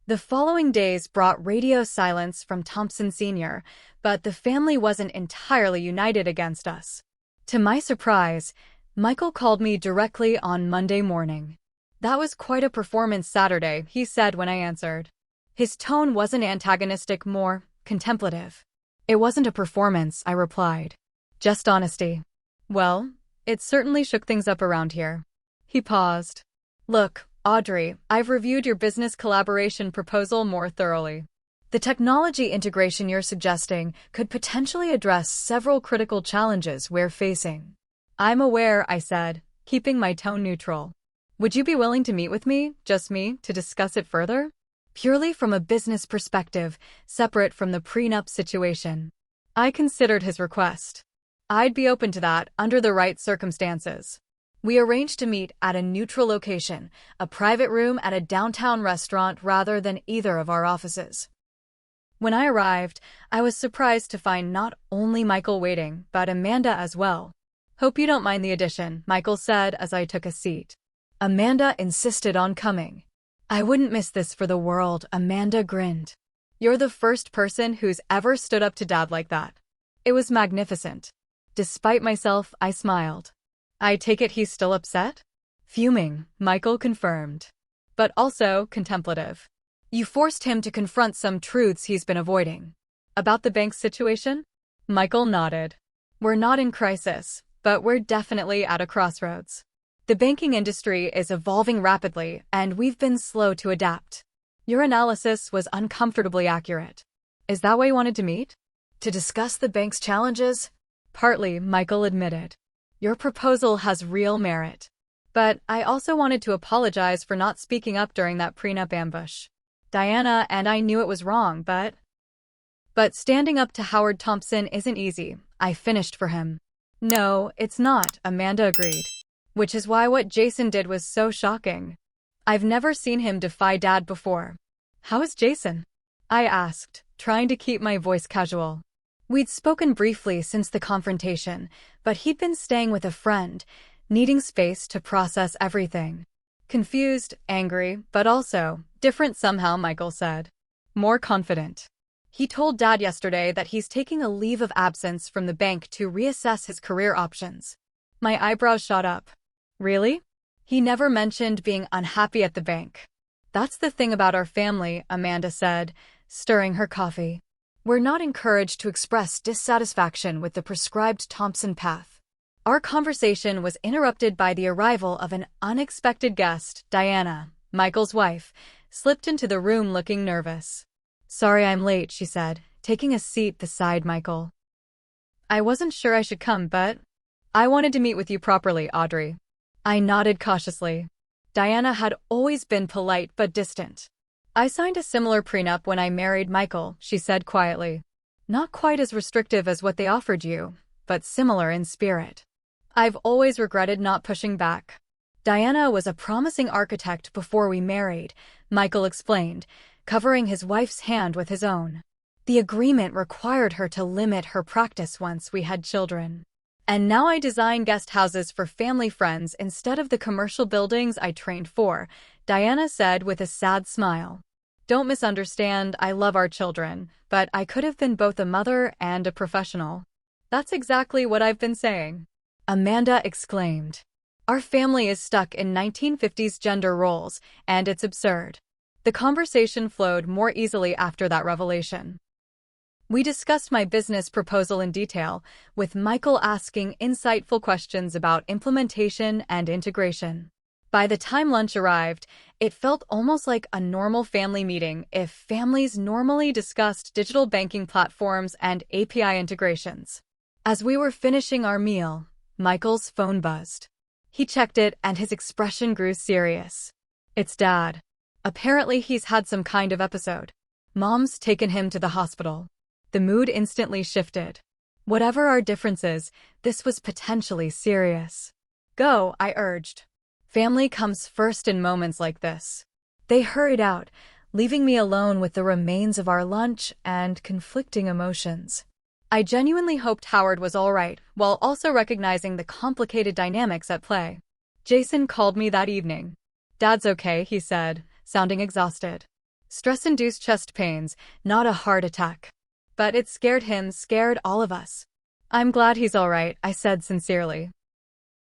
Speaker 1: The following days brought radio silence from Thompson Sr., but the family wasn't entirely united against us. To my surprise, Michael called me directly on Monday morning. That was quite a performance Saturday, he said when I answered. His tone wasn't antagonistic, more contemplative. It wasn't a performance, I replied. Just honesty. Well, it certainly shook things up around here. He paused. Look, Audrey, I've reviewed your business collaboration proposal more thoroughly. The technology integration you're suggesting could potentially address several critical challenges we're facing. I'm aware, I said, keeping my tone neutral. Would you be willing to meet with me, just me, to discuss it further? Purely from a business perspective, separate from the prenup situation. I considered his request. I'd be open to that under the right circumstances. We arranged to meet at a neutral location, a private room at a downtown restaurant rather than either of our offices. When I arrived, I was surprised to find not only Michael waiting, but Amanda as well. Hope you don't mind the addition, Michael said as I took a seat. Amanda insisted on coming. I wouldn't miss this for the world, Amanda grinned. You're the first person who's ever stood up to Dad like that. It was magnificent. Despite myself, I smiled. I take it he's still upset? Fuming, Michael confirmed. But also contemplative. You forced him to confront some truths he's been avoiding. About the bank situation? Michael nodded. We're not in crisis, but we're definitely at a crossroads. The banking industry is evolving rapidly, and we've been slow to adapt. Your analysis was uncomfortably accurate. Is that why you wanted to meet? To discuss the bank's challenges? Partly, Michael admitted. Your proposal has real merit. But I also wanted to apologize for not speaking up during that prenup ambush. Diana and I knew it was wrong, but But standing up to Howard Thompson isn't easy, I finished for him. No, it's not, Amanda agreed. Which is why what Jason did was so shocking. I've never seen him defy Dad before. How is Jason? I asked, trying to keep my voice casual. We'd spoken briefly since the confrontation, but he'd been staying with a friend, needing space to process everything. Confused, angry, but also different somehow, Michael said. More confident. He told Dad yesterday that he's taking a leave of absence from the bank to reassess his career options. My eyebrows shot up. Really? He never mentioned being unhappy at the bank. That's the thing about our family, Amanda said, stirring her coffee. We're not encouraged to express dissatisfaction with the prescribed Thompson path. Our conversation was interrupted by the arrival of an unexpected guest. Diana, Michael's wife, slipped into the room looking nervous. Sorry I'm late, she said, taking a seat beside Michael. I wasn't sure I should come, but I wanted to meet with you properly, Audrey. I nodded cautiously. Diana had always been polite but distant. I signed a similar prenup when I married Michael, she said quietly. Not quite as restrictive as what they offered you, but similar in spirit. I've always regretted not pushing back. Diana was a promising architect before we married, Michael explained, covering his wife's hand with his own. The agreement required her to limit her practice once we had children. And now I design guest houses for family friends instead of the commercial buildings I trained for, Diana said with a sad smile. Don't misunderstand, I love our children, but I could have been both a mother and a professional. That's exactly what I've been saying. Amanda exclaimed. Our family is stuck in 1950s gender roles, and it's absurd. The conversation flowed more easily after that revelation. We discussed my business proposal in detail, with Michael asking insightful questions about implementation and integration. By the time lunch arrived, it felt almost like a normal family meeting if families normally discussed digital banking platforms and API integrations. As we were finishing our meal, Michael's phone buzzed. He checked it and his expression grew serious. It's Dad. Apparently he's had some kind of episode. Mom's taken him to the hospital. The mood instantly shifted. Whatever our differences, this was potentially serious. Go, I urged. Family comes first in moments like this. They hurried out, leaving me alone with the remains of our lunch and conflicting emotions. I genuinely hoped Howard was all right, while also recognizing the complicated dynamics at play. Jason called me that evening. Dad's okay, he said, sounding exhausted. Stress-induced chest pains, not a heart attack. But it scared him, scared all of us. I'm glad he's all right, I said sincerely.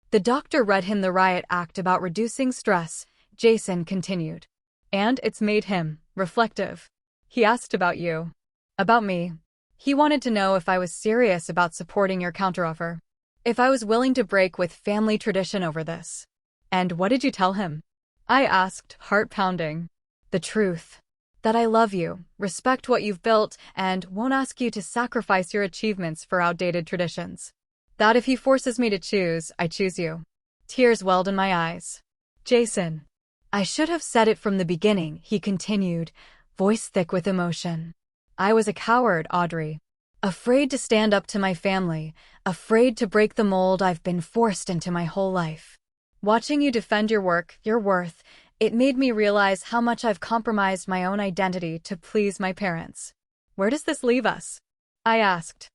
Speaker 1: The doctor read him the riot act about reducing stress, Jason continued. And it's made him reflective. He asked about you. About me. He wanted to know if I was serious about supporting your counteroffer. If I was willing to break with family tradition over this. And what did you tell him? I asked, heart pounding. The truth. That I love you, respect what you've built, and won't ask you to sacrifice your achievements for outdated traditions. That if he forces me to choose, I choose you. Tears welled in my eyes. Jason. I should have said it from the beginning, he continued, voice thick with emotion. I was a coward, Audrey. Afraid to stand up to my family, afraid to break the mold I've been forced into my whole life. Watching you defend your work, your worth, it made me realize how much I've compromised my own identity to please my parents. Where does this leave us? I asked.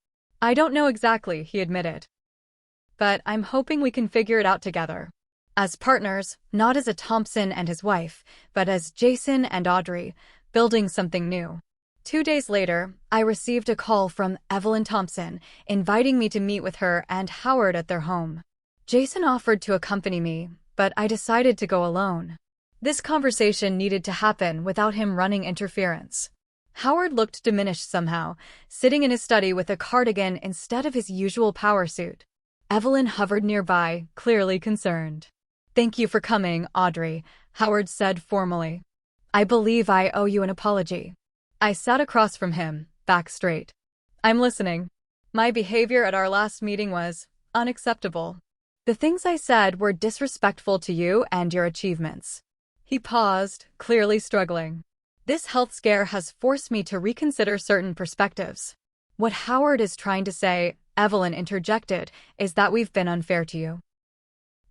Speaker 1: I don't know exactly, he admitted. But I'm hoping we can figure it out together. As partners, not as a Thompson and his wife, but as Jason and Audrey, building something new. 2 days later, I received a call from Evelyn Thompson, inviting me to meet with her and Howard at their home. Jason offered to accompany me, but I decided to go alone. This conversation needed to happen without him running interference. Howard looked diminished somehow, sitting in his study with a cardigan instead of his usual power suit. Evelyn hovered nearby, clearly concerned. Thank you for coming, Audrey, Howard said formally. I believe I owe you an apology. I sat across from him, back straight. I'm listening. My behavior at our last meeting was unacceptable. The things I said were disrespectful to you and your achievements. He paused, clearly struggling. This health scare has forced me to reconsider certain perspectives. What Howard is trying to say, Evelyn interjected, is that we've been unfair to you.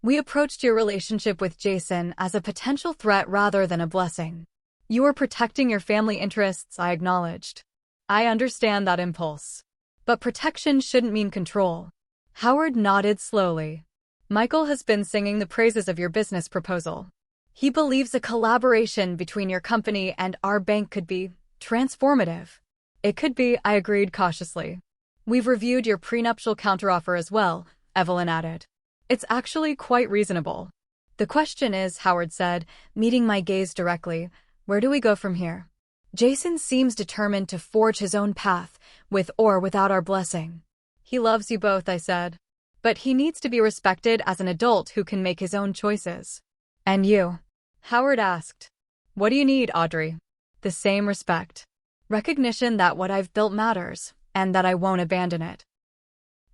Speaker 1: We approached your relationship with Jason as a potential threat rather than a blessing. You were protecting your family interests, I acknowledged. I understand that impulse. But protection shouldn't mean control. Howard nodded slowly. Michael has been singing the praises of your business proposal. He believes a collaboration between your company and our bank could be transformative. It could be, I agreed cautiously. We've reviewed your prenuptial counteroffer as well, Evelyn added. It's actually quite reasonable. The question is, Howard said, meeting my gaze directly, where do we go from here? Jason seems determined to forge his own path, with or without our blessing. He loves you both, I said. But he needs to be respected as an adult who can make his own choices. And you? Howard asked. What do you need, Audrey? The same respect. Recognition that what I've built matters, and that I won't abandon it.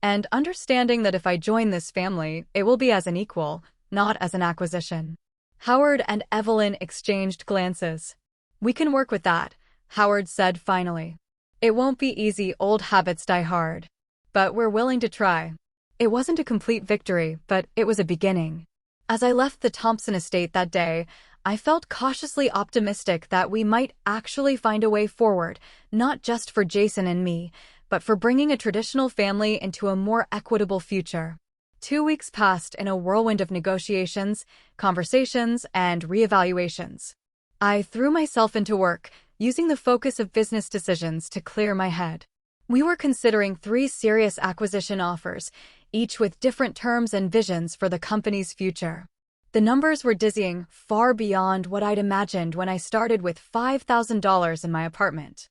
Speaker 1: And understanding that if I join this family, it will be as an equal, not as an acquisition. Howard and Evelyn exchanged glances. We can work with that, Howard said finally. It won't be easy, old habits die hard. But we're willing to try. It wasn't a complete victory, but it was a beginning. As I left the Thompson estate that day, I felt cautiously optimistic that we might actually find a way forward, not just for Jason and me, but for bringing a traditional family into a more equitable future. 2 weeks passed in a whirlwind of negotiations, conversations, and reevaluations. I threw myself into work, using the focus of business decisions to clear my head. We were considering 3 serious acquisition offers, each with different terms and visions for the company's future. The numbers were dizzying, far beyond what I'd imagined when I started with $5,000 in my apartment.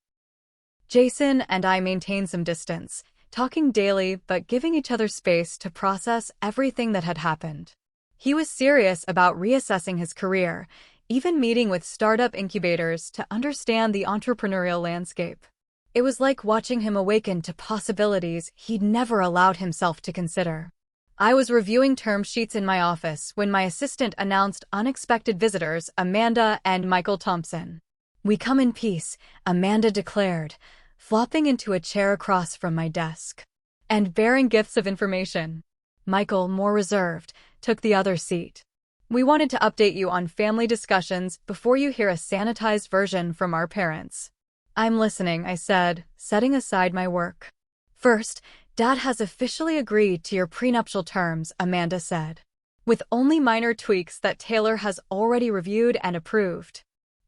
Speaker 1: Jason and I maintained some distance, talking daily but giving each other space to process everything that had happened. He was serious about reassessing his career, even meeting with startup incubators to understand the entrepreneurial landscape. It was like watching him awaken to possibilities he'd never allowed himself to consider. I was reviewing term sheets in my office when my assistant announced unexpected visitors, Amanda and Michael Thompson. We come in peace, Amanda declared, flopping into a chair across from my desk. And bearing gifts of information. Michael, more reserved, took the other seat. We wanted to update you on family discussions before you hear a sanitized version from our parents. I'm listening, I said, setting aside my work. First, Dad has officially agreed to your prenuptial terms, Amanda said, with only minor tweaks that Taylor has already reviewed and approved.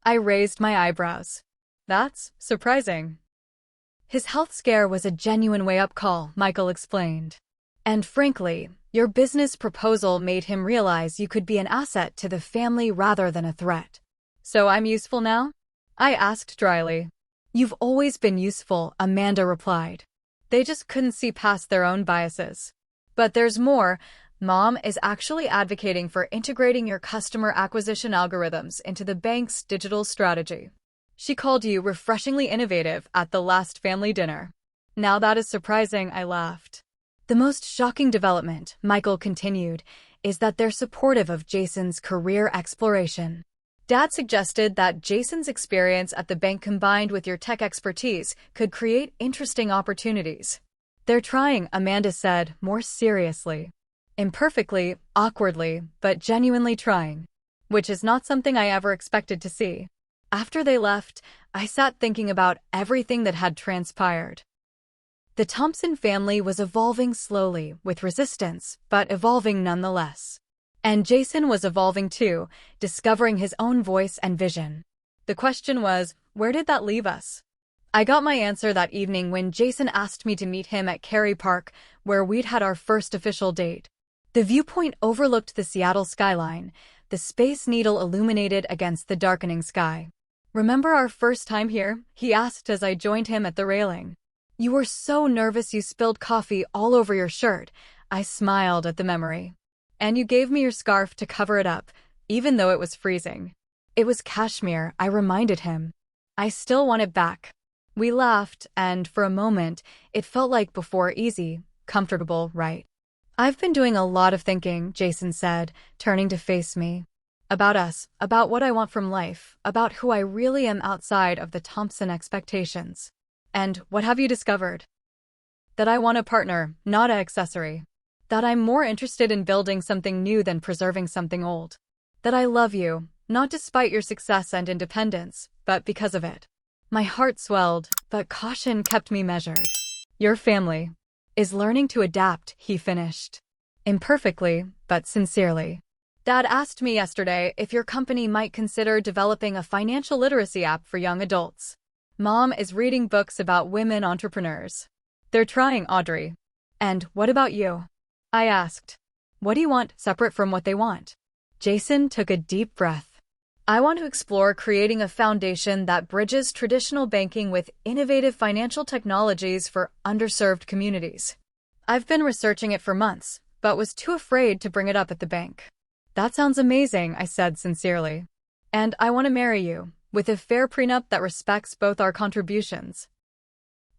Speaker 1: I raised my eyebrows. That's surprising. His health scare was a genuine wake-up call, Michael explained. And frankly, your business proposal made him realize you could be an asset to the family rather than a threat. So I'm useful now? I asked dryly. You've always been useful, Amanda replied. They just couldn't see past their own biases. But there's more. Mom is actually advocating for integrating your customer acquisition algorithms into the bank's digital strategy. She called you refreshingly innovative at the last family dinner. Now that is surprising, I laughed. The most shocking development, Michael continued, is that they're supportive of Jason's career exploration. Dad suggested that Jason's experience at the bank combined with your tech expertise could create interesting opportunities. They're trying, Amanda said, more seriously. Imperfectly, awkwardly, but genuinely trying. Which is not something I ever expected to see. After they left, I sat thinking about everything that had transpired. The Thompson family was evolving slowly, with resistance, but evolving nonetheless. And Jason was evolving too, discovering his own voice and vision. The question was, where did that leave us? I got my answer that evening when Jason asked me to meet him at Cary Park, where we'd had our first official date. The viewpoint overlooked the Seattle skyline, the Space Needle illuminated against the darkening sky. Remember our first time here? He asked as I joined him at the railing. You were so nervous you spilled coffee all over your shirt. I smiled at the memory. And you gave me your scarf to cover it up, even though it was freezing. It was cashmere, I reminded him. I still want it back. We laughed, and for a moment, it felt like before easy, comfortable, right? I've been doing a lot of thinking, Jason said, turning to face me. About us, about what I want from life, about who I really am outside of the Thompson expectations. And what have you discovered? That I want a partner, not an accessory. That I'm more interested in building something new than preserving something old. That I love you, not despite your success and independence, but because of it. My heart swelled, but caution kept me measured. Your family is learning to adapt, he finished. Imperfectly, but sincerely. Dad asked me yesterday if your company might consider developing a financial literacy app for young adults. Mom is reading books about women entrepreneurs. They're trying, Audrey. And what about you? I asked. What do you want, separate from what they want? Jason took a deep breath. I want to explore creating a foundation that bridges traditional banking with innovative financial technologies for underserved communities. I've been researching it for months, but was too afraid to bring it up at the bank. That sounds amazing, I said sincerely. And I want to marry you, with a fair prenup that respects both our contributions.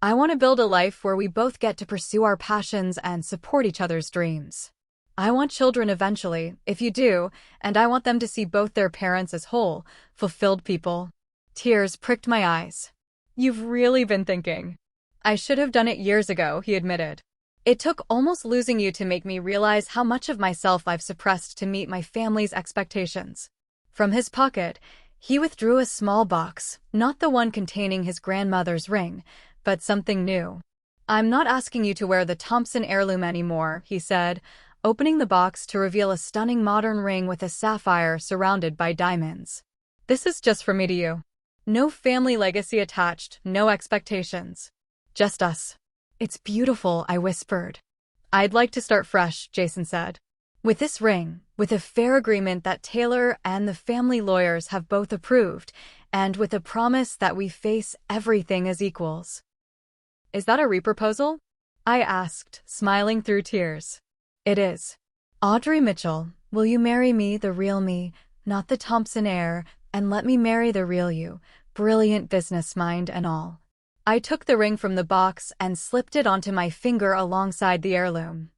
Speaker 1: I want to build a life where we both get to pursue our passions and support each other's dreams. I want children eventually, if you do, and I want them to see both their parents as whole, fulfilled people. Tears pricked my eyes. You've really been thinking. I should have done it years ago, he admitted. It took almost losing you to make me realize how much of myself I've suppressed to meet my family's expectations. From his pocket, he withdrew a small box, not the one containing his grandmother's ring, but something new. I'm not asking you to wear the Thompson heirloom anymore, he said, opening the box to reveal a stunning modern ring with a sapphire surrounded by diamonds. This is just from me to you. No family legacy attached, no expectations. Just us. It's beautiful, I whispered. I'd like to start fresh, Jason said. With this ring, with a fair agreement that Taylor and the family lawyers have both approved, and with a promise that we face everything as equals. Is that a reproposal? I asked, smiling through tears. It is. Audrey Mitchell, will you marry me, the real me, not the Thompson heir, and let me marry the real you, brilliant business mind and all. I took the ring from the box and slipped it onto my finger alongside the heirloom.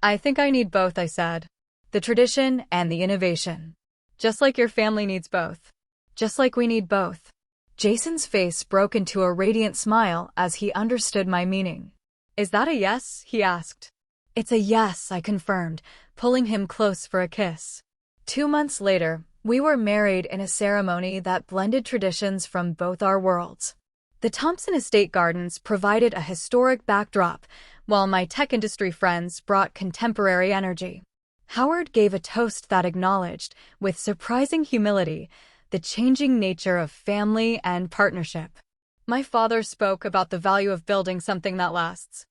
Speaker 1: I think I need both, I said. The tradition and the innovation. Just like your family needs both. Just like we need both. Jason's face broke into a radiant smile as he understood my meaning. Is that a yes? He asked. It's a yes, I confirmed, pulling him close for a kiss. 2 months later, we were married in a ceremony that blended traditions from both our worlds. The Thompson estate gardens provided a historic backdrop, while my tech industry friends brought contemporary energy. Howard gave a toast that acknowledged, with surprising humility, the changing nature of family and partnership. My father spoke about the value of building something that lasts.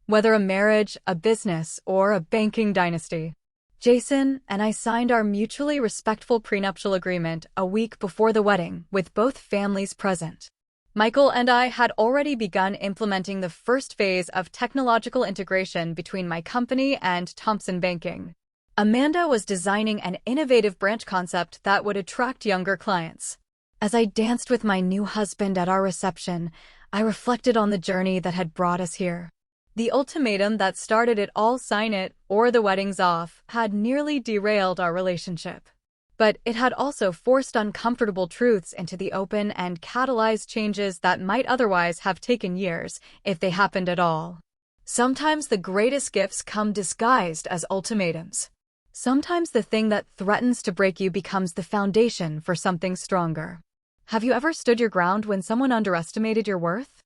Speaker 1: Whether a marriage, a business, or a banking dynasty. Jason and I signed our mutually respectful prenuptial agreement a week before the wedding, with both families present. Michael and I had already begun implementing the first phase of technological integration between my company and Thompson Banking. Amanda was designing an innovative branch concept that would attract younger clients. As I danced with my new husband at our reception, I reflected on the journey that had brought us here. The ultimatum that started it all, sign it, or the wedding's off, had nearly derailed our relationship. But it had also forced uncomfortable truths into the open and catalyzed changes that might otherwise have taken years, if they happened at all. Sometimes the greatest gifts come disguised as ultimatums. Sometimes the thing that threatens to break you becomes the foundation for something stronger. Have you ever stood your ground when someone underestimated your worth?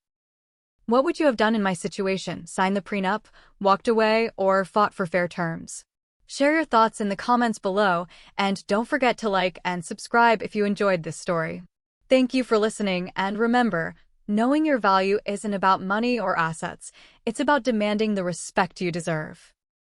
Speaker 1: What would you have done in my situation? Signed the prenup, walked away, or fought for fair terms? Share your thoughts in the comments below, and don't forget to like and subscribe if you enjoyed this story. Thank you for listening, and remember, knowing your value isn't about money or assets, it's about demanding the respect you deserve.